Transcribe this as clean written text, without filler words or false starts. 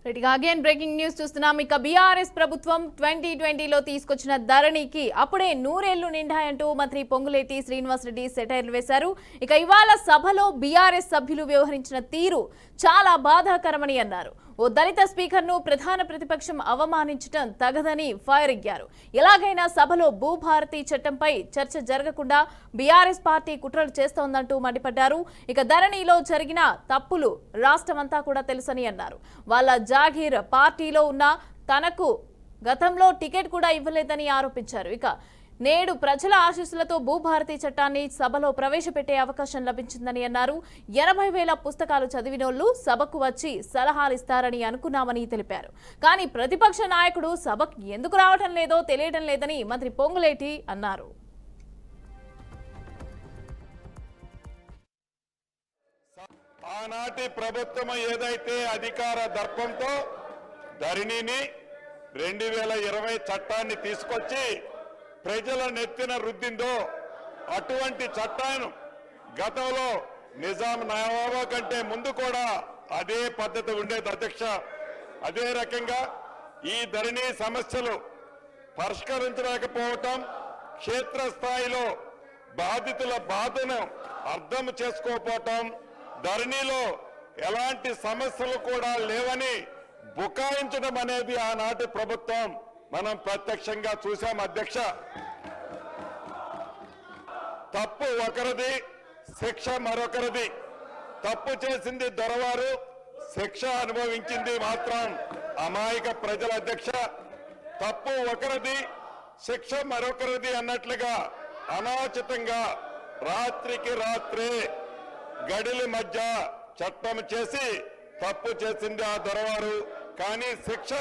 Again breaking news చూస్తున్నాం. ఇక BRS ప్రభుత్వం 2020లో తీసుకొచ్చిన ధరణికి అప్పుడే 100 ఏళ్లు నిండాయంటూ మంత్రి పొంగులేటి శ్రీనివాసరెడ్డి సెటైర్లు వేశారు. ఇక ఇవాళ సభలో బీఆర్ఎస్ సభ్యులు వ్యవహరించిన తీరు చాలా బాధాకరమని అన్నారు. ఓ దళిత స్పీకర్ను ప్రధాన ప్రతిపక్షం అవమానించడం తగదని ఫైర్ అయ్యారు. ఎలాగైనా సభలో భూభారతి చట్టంపై చర్చ జరగకుండా బీఆర్ఎస్ పార్టీ కుట్రలు చేస్తోందంటూ మండిపడ్డారు. ఇక ధరణిలో జరిగిన తప్పులు రాష్ట్రమంతా కూడా తెలుసని అన్నారు. వాళ్ళ జాగీర్ పార్టీలో ఉన్న తనకు గతంలో టికెట్ కూడా ఇవ్వలేదని ఆరోపించారు. ఇక నేడు ప్రజల ఆశీస్సులతో భూభారతి చట్టాన్ని సభలో ప్రవేశపెట్టే అవకాశం లభించిందని అన్నారు. 80,000 పుస్తకాలు చదివినోళ్లు సభకు వచ్చి సలహాలు ఇస్తారని అనుకున్నామని తెలిపారు. కానీ ప్రతిపక్ష నాయకుడు సభకు ఎందుకు రావటం లేదో తెలియడం లేదని మంత్రి పొంగులేటి అన్నారు. ఆనాటి ప్రభుత్వం ఏదైతే అధికార దర్పంతో ధరణిని 2020 చట్టాన్ని తీసుకొచ్చి ప్రజల నెత్తిన రుద్దిందో అటువంటి చట్టాన్ని గతంలో నిజాం నవాబా కంటే ముందు కూడా అదే పద్ధతి ఉండేది అధ్యక్ష. అదే రకంగా ఈ ధరణి సమస్యలు పరిష్కరించలేకపోవటం, క్షేత్రస్థాయిలో బాధితుల బాధను అర్థం చేసుకోకపోవటం, ధరణిలో ఎలాంటి సమస్యలు కూడా లేవని బుకాయించడం అనేది ఆనాటి ప్రభుత్వం మనం ప్రత్యక్షంగా చూసాం అధ్యక్ష. తప్పు ఒకరిది, శిక్ష మరొకరిది. తప్పు చేసింది దొరవారు, శిక్ష అనుభవించింది మాత్రం అమాయక ప్రజల అధ్యక్ష. తప్పు ఒకరిది, శిక్ష మరొకరిది అన్నట్లుగా అనాచితంగా రాత్రికి రాత్రే గడిల మధ్య చట్టం చేసి తప్పు చేసింది ఆ దొరవారు, కానీ శిక్ష